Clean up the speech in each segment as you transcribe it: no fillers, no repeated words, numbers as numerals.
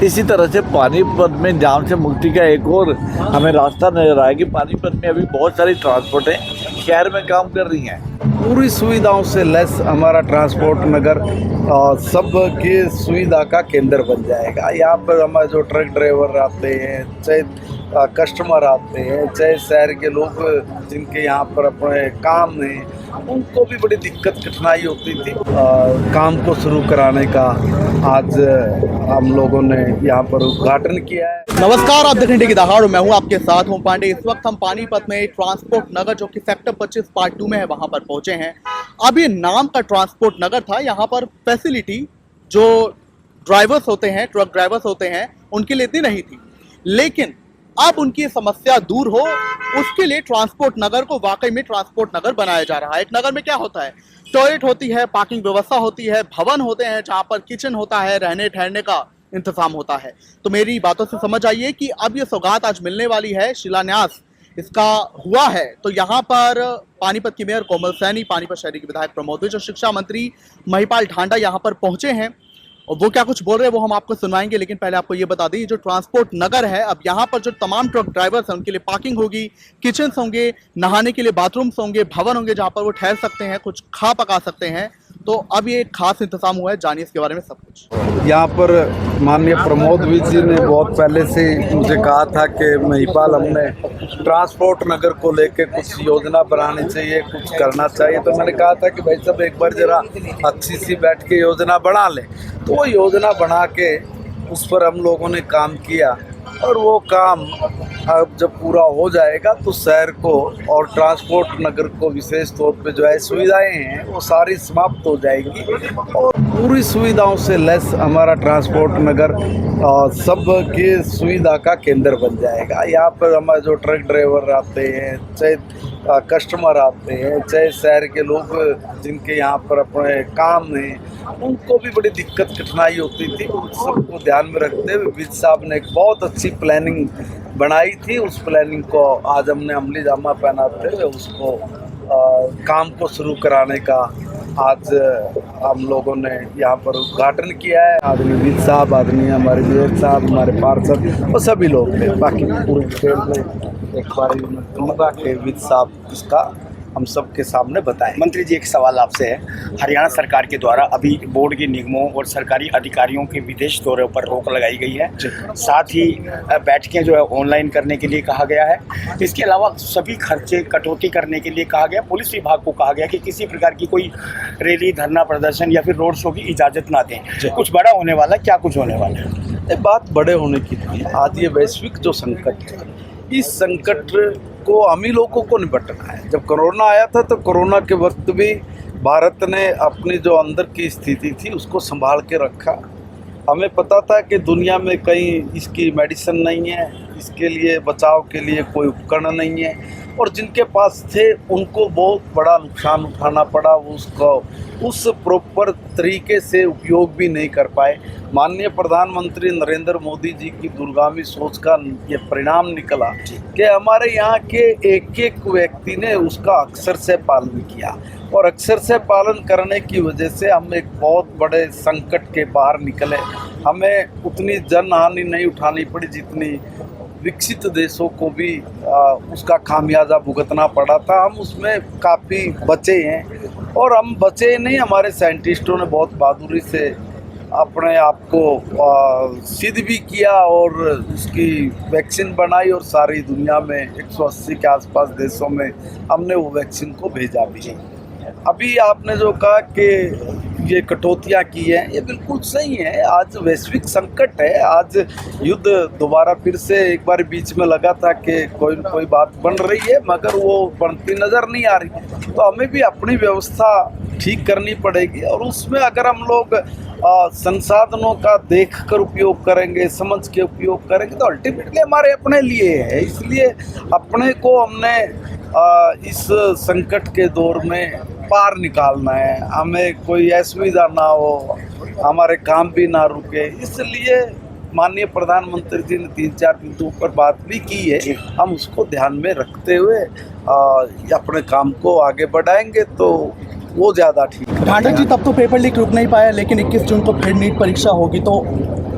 इसी तरह से पानीपत में जाम से मुक्ति का एक और हमें रास्ता नजर आया कि पानीपत में अभी बहुत सारी ट्रांसपोर्टें शहर में काम कर रही हैं। पूरी सुविधाओं से लेस हमारा ट्रांसपोर्ट नगर सबकी सुविधा का केंद्र बन जाएगा। यहाँ पर हमारे जो ट्रक ड्राइवर आते हैं, चाहे कस्टमर आते हैं, चाहे शहर के लोग जिनके यहाँ पर अपने काम हैं, उनको भी बड़ी दिक्कत कठिनाई होती थी। काम को शुरू कराने का आज हम लोगों ने यहाँ पर उद्घाटन किया है। नमस्कार, आप देख रहे हैं की दहाड़, मैं हूं आपके साथ हूं पांडे। इस वक्त हम पानीपत में ट्रांसपोर्ट नगर जो कि सेक्टर 25 पार्ट 2 में है, वहां पर पहुंचे हैं। अब ये नाम का ट्रांसपोर्ट नगर था। यहाँ पर फैसिलिटी जो ड्राइवर्स होते हैं, ट्रक ड्राइवर्स होते हैं, उनके लिए इतनी नहीं थी, लेकिन अब उनकी समस्या दूर हो उसके लिए ट्रांसपोर्ट नगर को वाकई में ट्रांसपोर्ट नगर बनाया जा रहा है। एक नगर में क्या होता है, टॉयलेट होती है, पार्किंग व्यवस्था होती है, भवन होते हैं जहाँ पर किचन होता है, रहने ठहरने का इंतजाम होता है। तो मेरी बातों से समझ आइए कि अब ये सौगात आज मिलने वाली है, शिलान्यास इसका हुआ है। तो यहाँ पर पानीपत की मेयर कोमल सैनी, पानीपत शहरी के विधायक प्रमोद विज और शिक्षा मंत्री महिपाल ढांडा यहाँ पर पहुंचे हैं और वो क्या कुछ बोल रहे हैं वो हम आपको सुनवाएंगे। लेकिन पहले आपको ये बता दें, जो ट्रांसपोर्ट नगर है, अब यहाँ पर जो तमाम ट्रक ड्राइवर्स हैं उनके लिए पार्किंग होगी, किचन्स होंगे, नहाने के लिए बाथरूम्स होंगे, भवन होंगे जहाँ पर वो ठहर सकते हैं, कुछ खा पका सकते हैं। तो अब ये एक खास इंतजाम हुआ है, जानिए इसके बारे में सब कुछ। यहाँ पर माननीय प्रमोद विज जी ने बहुत पहले से मुझे कहा था कि महिपाल, हमने ट्रांसपोर्ट नगर को लेके कुछ योजना बनानी चाहिए, कुछ करना चाहिए। तो मैंने कहा था कि भाई साहब एक बार जरा अच्छी सी बैठ के योजना बना लें। तो वो योजना बना के उस पर हम लोगों ने काम किया और वो काम अब जब पूरा हो जाएगा तो शहर को और ट्रांसपोर्ट नगर को विशेष तौर पे जो है सुविधाएं हैं वो सारी समाप्त हो जाएंगी और पूरी सुविधाओं से लेस हमारा ट्रांसपोर्ट नगर सबकी सुविधा का केंद्र बन जाएगा। यहाँ पर हमारे जो ट्रक ड्राइवर आते हैं, चाहे कस्टमर आते हैं, चाहे शहर के लोग जिनके यहाँ पर अपने काम हैं, उनको भी बड़ी दिक्कत कठिनाई होती थी। उन सबको ध्यान में रखते हुए विज साहब ने एक बहुत अच्छी प्लानिंग बनाई थी। उस प्लानिंग को आज हमने अमली जामा पहनाते हुए उसको काम को शुरू कराने का आज हम लोगों ने यहाँ पर उद्घाटन किया है। आदमी विज साहब, आदमी हमारे विवेक साहब, हमारे पार्षद और सभी लोग थे। बाकी पूरी डिटेल में एक बार दूंगा कि विज साहब इसका हम सबके सामने बताएं। मंत्री जी, एक सवाल आपसे है। हरियाणा सरकार के द्वारा अभी बोर्ड के निगमों और सरकारी अधिकारियों के विदेश दौरे पर रोक लगाई गई है, साथ ही बैठकें जो है ऑनलाइन करने के लिए कहा गया है। इसके अलावा सभी खर्चे कटौती करने के लिए कहा गया। पुलिस विभाग को कहा गया कि किसी प्रकार की कोई रैली, धरना प्रदर्शन या फिर रोड शो की इजाज़त ना दें। कुछ बड़ा होने वाला, क्या कुछ होने वाला है? ये बात बड़े होने की थी। आज ये वैश्विक जो संकट है, इस संकट को हम ही लोगों को निपटना है। जब कोरोना आया था तो कोरोना के वक्त भी भारत ने अपनी जो अंदर की स्थिति थी उसको संभाल के रखा। हमें पता था कि दुनिया में कहीं इसकी मेडिसिन नहीं है, इसके लिए बचाव के लिए कोई उपकरण नहीं है और जिनके पास थे उनको बहुत बड़ा नुकसान उठाना पड़ा। उसको उस प्रॉपर तरीके से उपयोग भी नहीं कर पाए। माननीय प्रधानमंत्री नरेंद्र मोदी जी की दूरगामी सोच का ये परिणाम निकला कि हमारे यहाँ के एक एक व्यक्ति ने उसका अक्षर से पालन किया और अक्षर से पालन करने की वजह से हम एक बहुत बड़े संकट के बाहर निकले। हमें उतनी जन हानि नहीं उठानी पड़ी जितनी विकसित देशों को भी उसका खामियाजा भुगतना पड़ा था। हम उसमें काफ़ी बचे हैं और हम बचे नहीं, हमारे साइंटिस्टों ने बहुत बहादुरी से अपने आप को सिद्ध भी किया और उसकी वैक्सीन बनाई और सारी दुनिया में 180 के आसपास देशों में हमने वो वैक्सीन को भेजा भी। अभी आपने जो कहा कि ये कटौतियाँ की हैं, ये बिल्कुल सही है। आज वैश्विक संकट है, आज युद्ध दोबारा फिर से एक बार बीच में लगा था कि कोई न कोई बात बन रही है मगर वो बनती नज़र नहीं आ रही। तो हमें भी अपनी व्यवस्था ठीक करनी पड़ेगी और उसमें अगर हम लोग संसाधनों का देखकर उपयोग करेंगे, समझ के उपयोग करेंगे तो अल्टीमेटली हमारे अपने लिए है। इसलिए अपने को हमने इस संकट के दौर में पार निकालना है। हमें कोई असुविधा ना हो, हमारे काम भी ना रुके। इसलिए माननीय प्रधानमंत्री जी ने 3-4 बिंदुओं पर बात भी की है। हम उसको ध्यान में रखते हुए अपने काम को आगे बढ़ाएंगे तो वो ज़्यादा ठीक है। ढांडा जी, तब तो पेपर लीक रुक नहीं पाया, लेकिन 21 जून को फिर नीट परीक्षा होगी, तो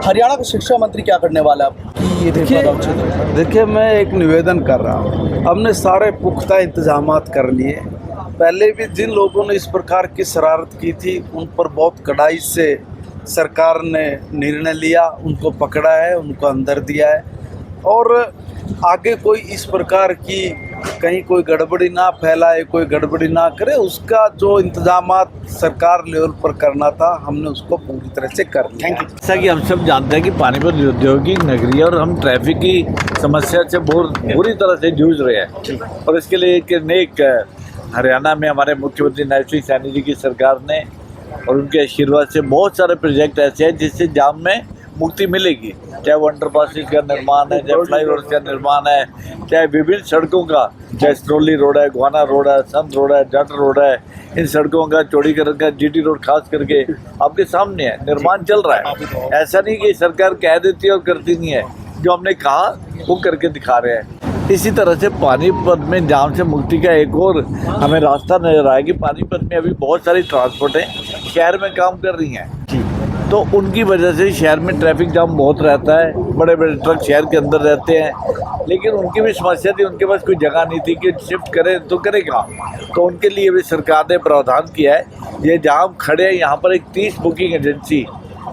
हरियाणा का शिक्षा मंत्री क्या करने वाला है अब कि ये भेदभाव उचित है? देखिए मैं एक निवेदन कर रहा हूँ, हमने सारे पुख्ता इंतजामात कर लिए। पहले भी जिन लोगों ने इस प्रकार की शरारत की थी उन पर बहुत कड़ाई से सरकार ने निर्णय लिया, उनको पकड़ा है, उनको अंदर दिया है और आगे कोई इस प्रकार की कहीं कोई गड़बड़ी ना फैलाए, कोई गड़बड़ी ना करे, उसका जो इंतजामात सरकार लेवल पर करना था हमने उसको पूरी तरह से कर लिया। Thank you. जैसा कि हम सब जानते हैं कि पानीपत औद्योगिक नगरी है और हम ट्रैफिक की समस्या से बहुत बुरी तरह से जूझ रहे हैं और इसके लिए एक नेक हरियाणा में हमारे मुख्यमंत्री नैब सिंह सैनी जी की सरकार ने और उनके आशीर्वाद से बहुत सारे प्रोजेक्ट ऐसे हैं जिससे जाम में मुक्ति मिलेगी, चाहे वो अंडरपासेज का निर्माण है, चाहे फ्लाईओवर का निर्माण है, चाहे विभिन्न सड़कों का, चाहे स्ट्रोली रोड है, गोहाना रोड है, संत रोड है, जट रोड है, इन सड़कों का चौड़ीकरण का जीटी रोड खास करके आपके सामने है, निर्माण चल रहा है। ऐसा नहीं कि सरकार कह देती है और करती नहीं है, जो हमने कहा वो करके दिखा रहे हैं। इसी तरह से पानीपत में जाम से मुक्ति का एक और हमें रास्ता नजर आया कि पानीपत में अभी बहुत सारी ट्रांसपोर्टें शहर में काम कर रही हैं, तो उनकी वजह से शहर में ट्रैफिक जाम बहुत रहता है, बड़े बड़े ट्रक शहर के अंदर रहते हैं, लेकिन उनकी भी समस्या थी, उनके पास कोई जगह नहीं थी कि शिफ्ट करें तो करें कहाँ। तो उनके लिए भी सरकार ने प्रावधान किया है, ये जाम खड़े हैं यहाँ पर एक 30 बुकिंग एजेंसी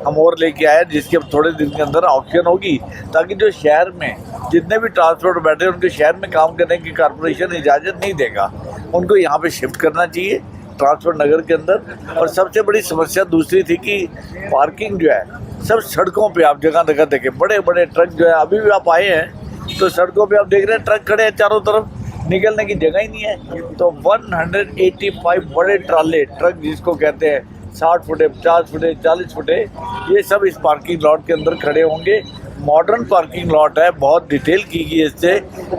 हम और लेके आए जिसके थोड़े दिन के अंदर ऑप्शन होगी, ताकि जो शहर में जितने भी ट्रांसपोर्ट बैठे उनके शहर में काम करने की कॉर्पोरेशन इजाज़त नहीं देगा, उनको यहाँ पे शिफ्ट करना चाहिए ट्रांसपोर्ट नगर के अंदर। और सबसे बड़ी समस्या दूसरी थी कि पार्किंग जो है सब सड़कों पे आप जगह जगह देखें, बड़े बड़े ट्रक जो है, अभी भी आप आए हैं तो सड़कों पे आप देख रहे हैं ट्रक खड़े हैं चारों तरफ, निकलने की जगह ही नहीं है। तो 185 बड़े ट्राले ट्रक जिसको कहते हैं 60 फुटे, 50 फुटे, 40 फुटे, ये सब इस पार्किंग लॉट के अंदर खड़े होंगे। मॉडर्न पार्किंग लॉट है, बहुत डिटेल की गई है इससे।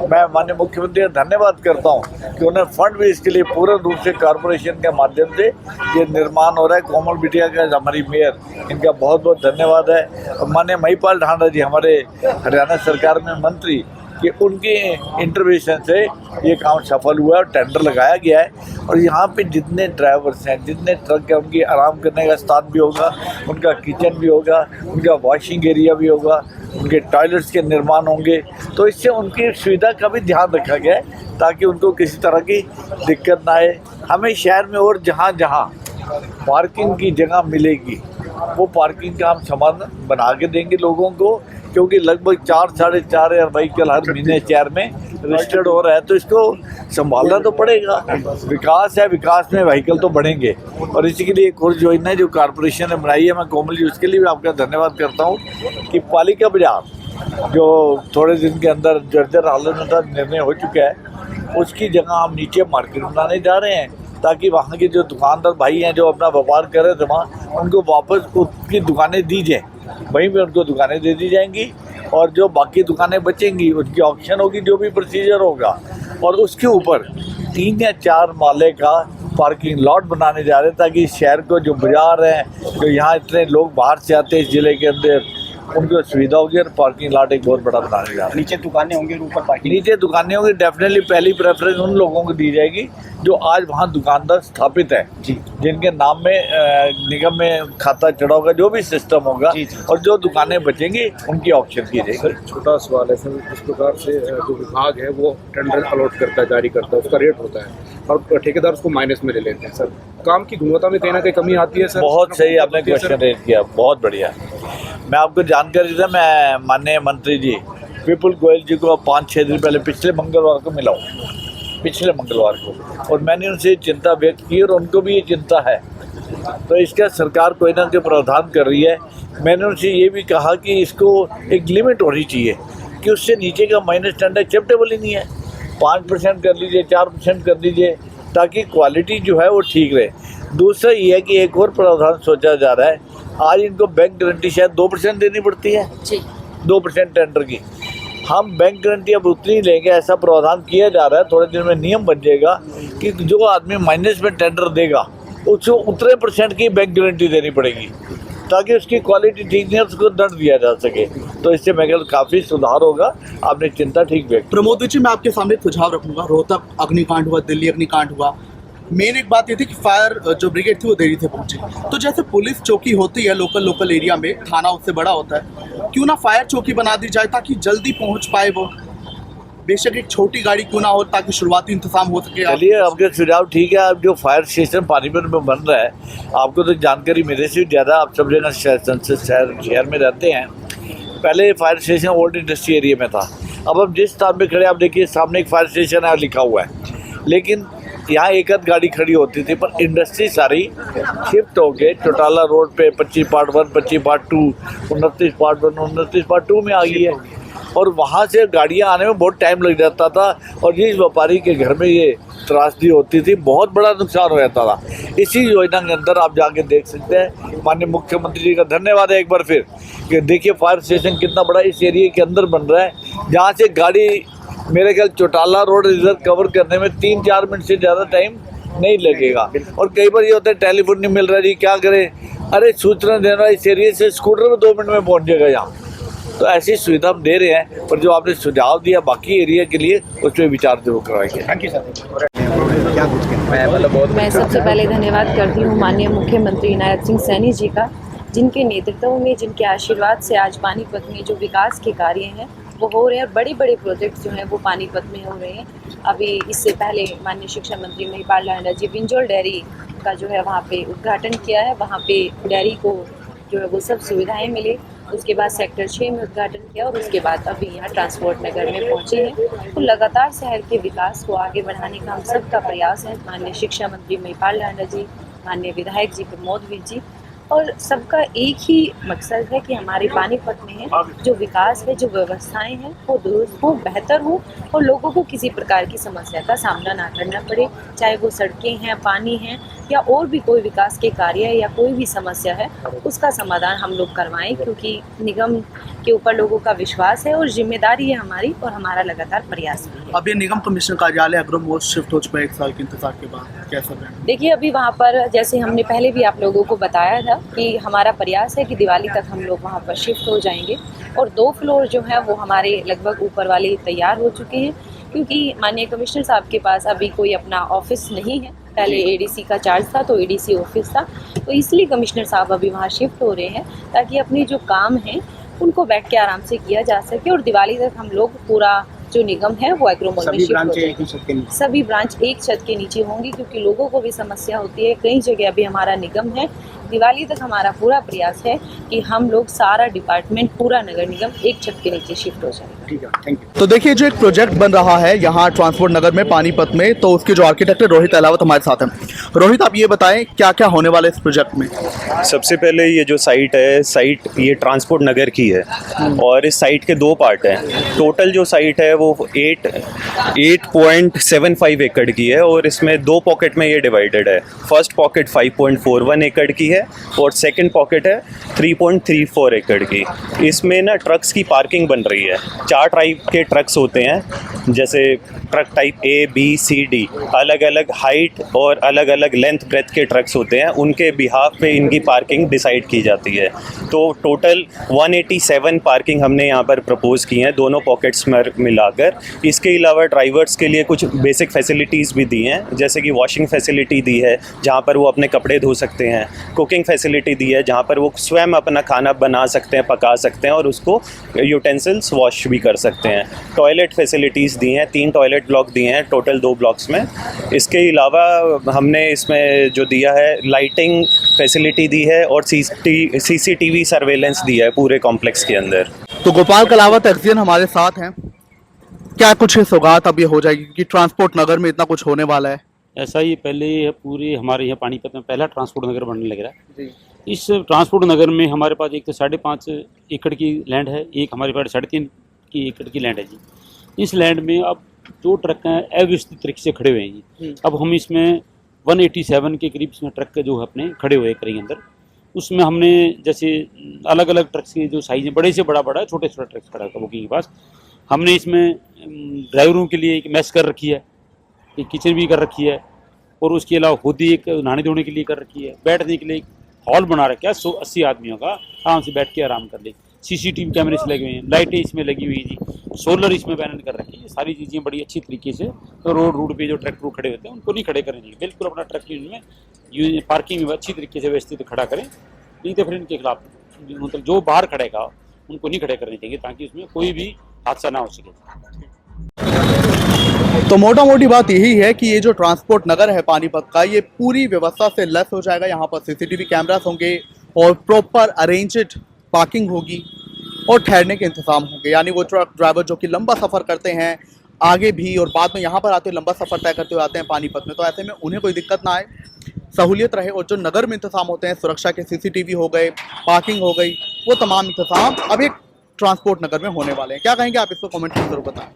मैं माननीय मुख्यमंत्री का धन्यवाद करता हूं कि उन्हें फंड भी इसके लिए पूर्ण रूप से कॉर्पोरेशन के माध्यम से ये निर्माण हो रहा है। कोमल बिटिया का हमारी मेयर, इनका बहुत बहुत धन्यवाद है। माननीय महिपाल ढांडा जी हमारे हरियाणा सरकार में मंत्री, कि उनके इंटरवेंशन से ये काम सफल हुआ है और टेंडर लगाया गया है। और यहाँ पे जितने ड्राइवर्स हैं, जितने ट्रक हैं, उनकी आराम करने का स्थान भी होगा, उनका किचन भी होगा, उनका वॉशिंग एरिया भी होगा, उनके टॉयलेट्स के निर्माण होंगे। तो इससे उनकी सुविधा का भी ध्यान रखा गया है ताकि उनको किसी तरह की दिक्कत ना आए। हमें शहर में और जहाँ जहाँ पार्किंग की जगह मिलेगी वो पार्किंग का हम समाधान बना के देंगे लोगों को, क्योंकि लगभग 4-4.5 हज़ार व्हीकल हर महीने शहर में रजिस्टर्ड हो रहा है, तो इसको संभालना तो पड़ेगा। विकास है, विकास में व्हीकल तो बढ़ेंगे। और इसी के लिए एक और योजना है जो कॉर्पोरेशन ने बनाई है, मैं कोमल जी उसके लिए भी आपका धन्यवाद करता हूँ, कि पालिका बाजार जो थोड़े दिन के अंदर जर्जर हालत में था, निर्णय हो चुका है, उसकी जगह हम नीचे मार्केट बनाने जा रहे हैं, ताकि वहाँ के जो दुकानदार भाई हैं जो अपना व्यापार कर रहे थे वहाँ, उनको वापस उनकी दुकानें दी जाए, वहीं पे उनको दुकानें दे दी जाएंगी। और जो बाकी दुकानें बचेंगी उनकी ऑक्शन होगी, जो भी प्रोसीजर होगा, और उसके ऊपर 3 या 4 माले का पार्किंग लॉट बनाने जा रहे हैं, ताकि शहर को जो बाजार हैं, जो यहाँ इतने लोग बाहर से आते हैं इस ज़िले के अंदर, उनको सुविधा होगी। और पार्किंग लॉट एक बहुत बड़ा बनाने जा रहे हैं। नीचे दुकानें होंगी और ऊपर पार्किंग। नीचे दुकानें होंगी, डेफिनेटली पहली प्रेफरेंस उन लोगों को दी जाएगी जो आज वहाँ दुकानदार स्थापित है, जिनके नाम में निगम में खाता चढ़ा होगा, जो भी सिस्टम होगा, और जो दुकानें बचेंगी उनकी ऑप्शन की जाएगी। सर छोटा सवाल है सर, इस प्रकार से जो विभाग है वो टेंडर अलॉट करता है, जारी करता है, उसका रेट होता है और ठेकेदार उसको माइनस में ले लेते हैं। सर काम की गुणवत्ता में कहीं ना कहीं कमी आती है सर। बहुत सही आपने क्वेश्चन रेज किया, बहुत बढ़िया। मैं आपको जानकारी देता, मैं माननीय मंत्री जी विपुल गोयल जी को 5-6 दिन पहले पिछले मंगलवार को मिला हूँ, पिछले मंगलवार को, और मैंने उनसे चिंता व्यक्त की और उनको भी ये चिंता है। तो इसका सरकार कोई ना कोई प्रावधान कर रही है। मैंने उनसे ये भी कहा कि इसको एक लिमिट होनी चाहिए कि उससे नीचे का माइनस टेंडर एक्सेप्टेबल ही नहीं है। 5% कर लीजिए, 4% कर लीजिए, ताकि क्वालिटी जो है वो ठीक रहे। दूसरा ये है कि एक और प्रावधान सोचा जा रहा है, आज इनको बैंक गारंटी शायद 2% देनी पड़ती है, 2% टेंडर की। हम बैंक गारंटी अब उतनी लेंगे, ऐसा प्रावधान किया जा रहा है। थोड़े दिन में नियम बन जाएगा कि जो आदमी माइनस में टेंडर देगा उसको उतने % की बैंक गारंटी देनी पड़ेगी, ताकि उसकी क्वालिटी ठीक नहीं है, उसको दंड दिया जा सके। तो इससे मैं कहता काफ़ी सुधार होगा। आपने चिंता ठीक व्यक्त। प्रमोद जी, मैं आपके सामने सुझाव रखूंगा। रोहतक अग्निकांड हुआ, दिल्ली अग्निकांड हुआ, मेन एक बात ये थी कि फायर जो ब्रिगेड थी वो देरी से पहुंची। तो जैसे पुलिस चौकी होती है लोकल एरिया में, थाना उससे बड़ा होता है, क्यों ना फायर चौकी बना दी जाए ताकि जल्दी पहुंच पाए वो। बेशक एक छोटी गाड़ी क्यों ना हो ताकि शुरुआती इंतजाम हो सके। चलिए, आपके सुझाव ठीक है। अब जो फायर स्टेशन पानीपत में बन रहा है, आपको तो जानकारी मेरे से ज़्यादा, आप सब जगह शहर में रहते हैं। पहले fire station old industry area में था। अब हम जिस स्थान पे खड़े, आप देखिए सामने एक फायर स्टेशन है लिखा हुआ है, लेकिन यहाँ एक आध गाड़ी खड़ी होती थी। पर इंडस्ट्री सारी शिफ्ट हो गए चौटाला रोड पे 25 पार्ट 1, 25 पार्ट 2, 29 पार्ट 1, 29 पार्ट 2 में आ गई है। और वहाँ से गाड़ियाँ आने में बहुत टाइम लग जाता था, और जिस व्यापारी के घर में ये त्रासदी होती थी, बहुत बड़ा नुकसान हो जाता था। इसी योजना के अंदर आप जाके देख सकते हैं। माननीय मुख्यमंत्री जी का धन्यवाद है एक बार फिर, कि देखिए फायर स्टेशन कितना बड़ा इस एरिया के अंदर बन रहा है, जहाँ से गाड़ी मेरे ख्याल चौटाला रोड रिजर्व कवर करने में 3-4 मिनट से ज़्यादा टाइम नहीं लगेगा। और कई बार ये होता है टेलीफोन नहीं मिल रहा जी, क्या करें, अरे सूचना देना, इस एरिया से स्कूटर में 2 मिनट में पहुँच जाएगा यहाँ। तो ऐसी सुविधा हम दे रहे हैं, पर जो आपने सुझाव दिया बाकी एरिया के लिए, उस पर विचार जरूर करवाएंगे। Thank you sir. मैं सबसे पहले धन्यवाद करती हूँ माननीय मुख्यमंत्री इनायत सिंह सैनी जी का, जिनके नेतृत्व में, जिनके आशीर्वाद से आज पानीपत में जो विकास के कार्य हैं वो हो रहे हैं। बड़े बड़े प्रोजेक्ट्स जो हैं वो पानीपत में हो रहे हैं। अभी इससे पहले माननीय शिक्षा मंत्री महिपाल लांडा जी विंजोल डेयरी का जो है वहाँ पे उद्घाटन किया है। वहाँ पे डेयरी को जो है वो सब सुविधाएं मिले। उसके बाद सेक्टर 6 में उद्घाटन किया, और उसके बाद अभी यहाँ ट्रांसपोर्ट नगर में पहुँचे हैं। तो लगातार शहर के विकास को आगे बढ़ाने का हम सबका प्रयास है। माननीय शिक्षा मंत्री महिपाल लांडा जी, माननीय विधायक जी प्रमोद वीर जी, और सबका एक ही मकसद है कि हमारे पानीपत में है जो विकास है, जो व्यवस्थाएं हैं वो दुरुस्त हो, बेहतर हो, और लोगों को किसी प्रकार की समस्या का सामना ना करना पड़े। चाहे वो सड़कें हैं, पानी हैं, या और भी कोई विकास के कार्य है, या कोई भी समस्या है, उसका समाधान हम लोग करवाएं, क्योंकि निगम के ऊपर लोगों का विश्वास है और जिम्मेदारी है हमारी, और हमारा लगातार प्रयास भी है। अब ये निगम कमिश्नर कार्यालय अग्रमोस्ट शिफ्ट हो चुका है 1 साल के इंतजार के बाद, कैसा है? देखिए, अभी वहाँ पर जैसे हमने पहले भी आप लोगों को बताया था कि हमारा प्रयास है कि दिवाली तक हम लोग वहाँ पर शिफ्ट हो जाएंगे, और 2 फ्लोर जो है वो हमारे लगभग ऊपर वाले तैयार हो चुके हैं, क्योंकि माननीय कमिश्नर साहब के पास अभी कोई अपना ऑफिस नहीं है। पहले एडीसी का चार्ज था, तो एडीसी ऑफिस था, तो इसलिए कमिश्नर साहब अभी वहाँ शिफ्ट हो रहे हैं, ताकि अपने जो काम हैं उनको बैठ के आराम से किया जा सके, और दिवाली तक हम लोग पूरा जो निगम है वो एग्रोमोल में शिफ्ट हो जाएंगे। सभी ब्रांच एक छत के नीचे होंगी, क्योंकि लोगों को भी समस्या होती है। कई जगह अभी हमारा निगम है, दिवाली तक हमारा पूरा प्रयास है कि हम लोग सारा डिपार्टमेंट, पूरा नगर निगम एक छत के नीचे शिफ्ट हो जाए। ठीक है, थैंक यू। तो देखिए, जो एक प्रोजेक्ट बन रहा है यहाँ ट्रांसपोर्ट नगर में पानीपत में, तो उसके जो आर्किटेक्ट है रोहित अहलावत हमारे साथ हैं। रोहित, आप ये बताएं क्या क्या होने वाला है इस प्रोजेक्ट में? सबसे पहले ये जो साइट है, साइट ये ट्रांसपोर्ट नगर की है, और इस साइट के 2 पार्ट हैं। टोटल जो साइट है वो 8.75 एकड़ की है, और इसमें 2 पॉकेट में ये डिवाइडेड है। फर्स्ट पॉकेट 5.41 एकड़ की है, और सेकंड पॉकेट है 3.34 एकड़ की। इसमें ना ट्रक्स की पार्किंग बन रही है। 4 टाइप के ट्रक्स होते हैं, जैसे truck type A, B, C, D, अलग अलग हाइट और अलग अलग लेंथ ब्रेथ के ट्रक्स होते हैं। उनके बिहाफ पे इनकी पार्किंग डिसाइड की जाती है। तो टोटल 187 पार्किंग हमने यहाँ पर प्रपोज की हैं, दोनों पॉकेट्स में मिलाकर। इसके अलावा ड्राइवर्स के लिए कुछ बेसिक फैसिलिटीज़ भी दी हैं, जैसे कि वॉशिंग फैसिलिटी दी है, जहाँ पर वो अपने कपड़े धो सकते हैं। कुकिंग फैसिलिटी दी है, जहाँ पर वो स्वयं अपना खाना बना सकते हैं, पका सकते हैं, और उसको यूटेंसिल्स वॉश भी कर सकते हैं। टॉयलेट फैसिलिटीज़ दी हैं, 3 टॉयलेट ब्लॉक दिए हैं टोटल 2 ब्लॉक्स में। इसके अलावा हमने इसमें जो दिया है, लाइटिंग फैसिलिटी दी है, और CCTV सर्वेलेंस दिया है पूरे कॉम्प्लेक्स के अंदर। तो गोपाल कलावत एक्सियन हमारे साथ हैं। क्या कुछ सौगात अब ये हो जाएगी कि ट्रांसपोर्ट नगर में इतना कुछ होने वाला है? ऐसा ही पहले ये पूरे हमारे यहाँ पानीपत में पहला ट्रांसपोर्ट नगर बनने लग रहा है। इस ट्रांसपोर्ट नगर में हमारे पास एक तो 5.5 एकड़ की लैंड है, एक हमारे पास 3.5 एकड़ की लैंड है जी। इस लैंड में अब 2 ट्रक हैं अव्यवस्थित तरीके से खड़े हुए हैं जी। अब हम इसमें 187 के करीब इसमें ट्रक जो है अपने खड़े हुए हैं कहीं अंदर। उसमें हमने जैसे अलग अलग ट्रक्स के जो साइज़ है, बड़े से बड़ा बड़ा छोटे छोटे ट्रक्स खड़ा था बुकिंग के पास। हमने इसमें ड्राइवरों के लिए एक मैस कर रखी है, एक किचन भी कर रखी है, और उसके अलावा खुद ही एक नहाने धोने के लिए कर रखी है। बैठने के लिए एक हॉल बना रखा है, 180 आदमियों का आराम से बैठ के आराम कर ले। सीसीटीवी कैमरे से लगे हुए हैं, लाइटें इसमें लगी हुई है जी, सोलर इसमें बैन कर रखी है। ये सारी चीज़ें बड़ी अच्छी तरीके से तो रोड पे जो ट्रैक्टर खड़े होते हैं उनको नहीं खड़े करने चाहिए, बिल्कुल अपना ट्रक में पार्किंग में अच्छी तरीके से व्यवस्थित खड़ा करें, नहीं तो फिर इनके खिलाफ मतलब जो बाहर खड़ेगा उनको नहीं खड़े करने चाहिए ताकि उसमें कोई भी हादसा ना हो सके। तो मोटा मोटी बात यही है कि ये जो ट्रांसपोर्ट नगर है पानीपत का, ये पूरी व्यवस्था से लैस हो जाएगा। यहाँ पर सीसीटीवी कैमरास होंगे और प्रॉपर अरेंज्ड पार्किंग होगी और ठहरने के इंतजाम होंगे। यानी वो ट्रक ड्राइवर जो कि लंबा सफ़र करते हैं आगे भी और बाद में यहाँ पर आते हुए लंबा सफ़र तय करते हुए आते हैं पानीपत में, तो ऐसे में उन्हें कोई दिक्कत ना आए, सहूलियत रहे। और जो नगर में इंतजाम होते हैं, सुरक्षा के सीसीटीवी हो गए, पार्किंग हो गई, वो तमाम इंतजाम अब एक ट्रांसपोर्ट नगर में होने वाले हैं। क्या कहेंगे आप इसको कमेंट में जरूर बताएं।